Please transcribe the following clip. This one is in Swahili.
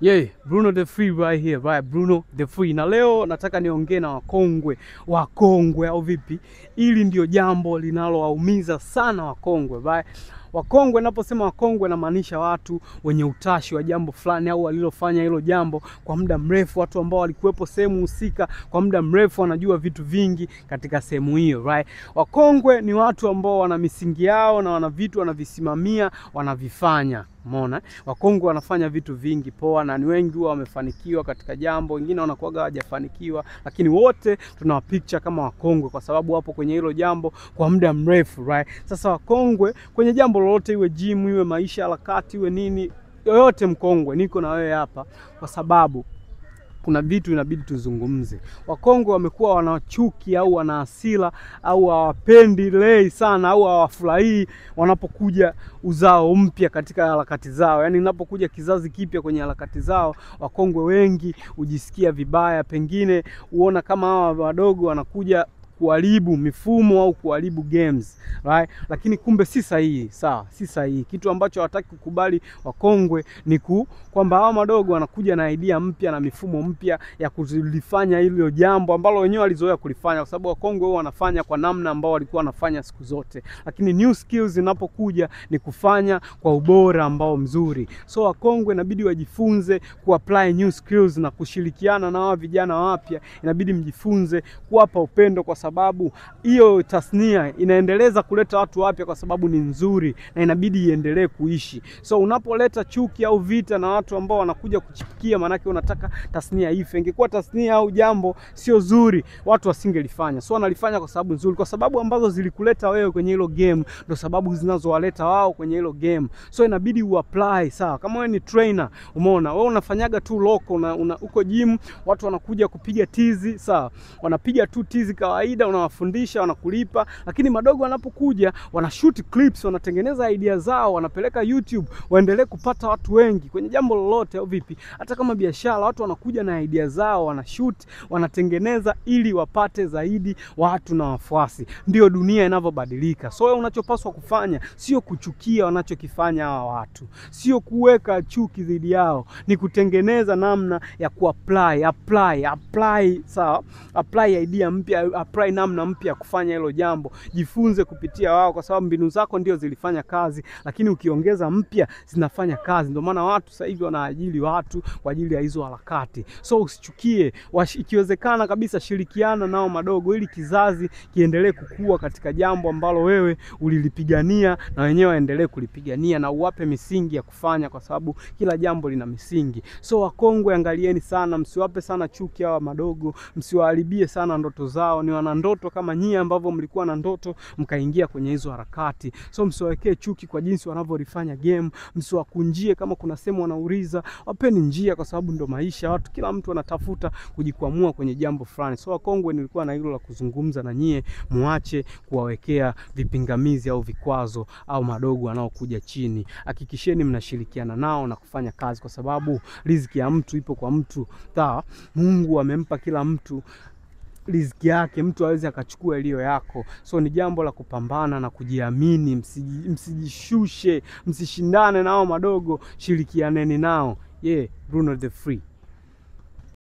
Yeah, Bruno the Free right here, right? Bruno the Free. Na leo nataka niongee na wakongwe au vipi? Ili ndio jambo linalowaumiza sana wakongwe, right? Wakongwe, naposema wakongwe namaanisha watu wenye utashi wa jambo fulani au walilofanya hilo jambo kwa muda mrefu, watu ambao walikuwepo sehemu husika kwa muda mrefu, wanajua vitu vingi katika sehemu hiyo, right? Wakongwe ni watu ambao wana misingi yao na wana vitu wanavisimamia, wanavifanya. Umeona? Wakongwe wanafanya vitu vingi poa na ni wengi huwa wamefanikiwa katika jambo, wengine wanakuwa hawajafanikiwa, lakini wote tunawapicha kama wakongwe kwa sababu wapo kwenye hilo jambo kwa muda mrefu, right? Sasa wakongwe kwenye jambo lolote, iwe gym, iwe maisha harakati, iwe nini, yoyote mkongwe, niko na wewe hapa kwa sababu kuna vitu inabidi tuzungumze. Wakongwe wamekuwa wanachuki au wana hasira au hawapendi lei sana au hawafurahii wanapokuja uzao mpya katika harakati zao. Yaani inapokuja kizazi kipya kwenye harakati zao, wakongwe wengi hujisikia vibaya, pengine uona kama hawa wadogo wanakuja kuharibu mifumo au kuharibu games, right? Lakini kumbe si sahihi, sawa? Si sahihi. Kitu ambacho hawataki kukubali wakongwe ni kwamba hao madogo wanakuja na idea mpya na mifumo mpya ya kulifanya hilo jambo ambalo wenyewe walizoea kulifanya, kwa sababu wakongwe wao wanafanya kwa namna ambao walikuwa wanafanya siku zote. Lakini new skills zinapokuja ni kufanya kwa ubora ambao mzuri. So wakongwe inabidi wajifunze kuapply new skills na kushirikiana na hao vijana wapya. Inabidi mjifunze kuwapa upendo kwa sababu hiyo tasnia inaendeleza kuleta watu wapya kwa sababu ni nzuri na inabidi iendelee kuishi. So unapoleta chuki au vita na watu ambao wanakuja kuchipikia, maana yake unataka tasnia ife. Ingekuwa tasnia au jambo sio zuri, watu wasingelifanya. So wanalifanya kwa sababu nzuri, kwa sababu ambazo zilikuleta wewe kwenye hilo game ndio sababu zinazowaleta wao kwenye hilo game. So inabidi uapply, sawa? Kama wewe ni trainer, umeona wewe unafanyaga tu local, uko gym, watu wanakuja kupiga tizi, sawa? Wanapiga tu tizi kawaida, unawafundisha, wanakulipa. Lakini madogo wanapokuja, wanashoot clips, wanatengeneza idea zao, wanapeleka YouTube, waendelee kupata watu wengi kwenye jambo lolote au vipi. Hata kama biashara, watu wanakuja na idea zao, wanashoot, wanatengeneza ili wapate zaidi watu na wafuasi. Ndio dunia inavyobadilika. So wewe unachopaswa kufanya sio kuchukia wanachokifanya hawa watu, sio kuweka chuki dhidi yao, ni kutengeneza namna ya apply, sawa? Apply idea mpya, apply namna mpya kufanya hilo jambo. Jifunze kupitia wao kwa sababu mbinu zako ndio zilifanya kazi, lakini ukiongeza mpya zinafanya kazi. Ndio maana watu sasa hivi wanaajiri watu kwa ajili ya hizo harakati. So usichukie, ikiwezekana kabisa shirikiana nao madogo ili kizazi kiendelee kukua katika jambo ambalo wewe ulilipigania na wenyewe waendelee kulipigania, na uwape misingi ya kufanya kwa sababu kila jambo lina misingi. So wakongwe, angalieni sana, msiwape sana chuki hawa madogo, msiwaharibie sana ndoto zao. Ni wana ndoto kama nyie ambavyo mlikuwa na ndoto mkaingia kwenye hizo harakati. So msiwawekee chuki kwa jinsi wanavyolifanya game, msiwakunjie kama kuna sehemu wanauliza, wapeni njia kwa sababu ndio maisha. Watu, kila mtu anatafuta kujikwamua kwenye jambo fulani. So wakongwe, nilikuwa na hilo la kuzungumza na nyie, muache kuwawekea vipingamizi au vikwazo au madogo wanaokuja chini. Hakikisheni mnashirikiana nao na kufanya kazi kwa sababu riziki ya mtu ipo kwa mtu. Sawa? Mungu amempa kila mtu riziki yake, mtu hawezi akachukua iliyo yako. So ni jambo la kupambana na kujiamini, msijishushe, msishindane nao madogo, shirikianeni nao. Yeah, Bruno the Free.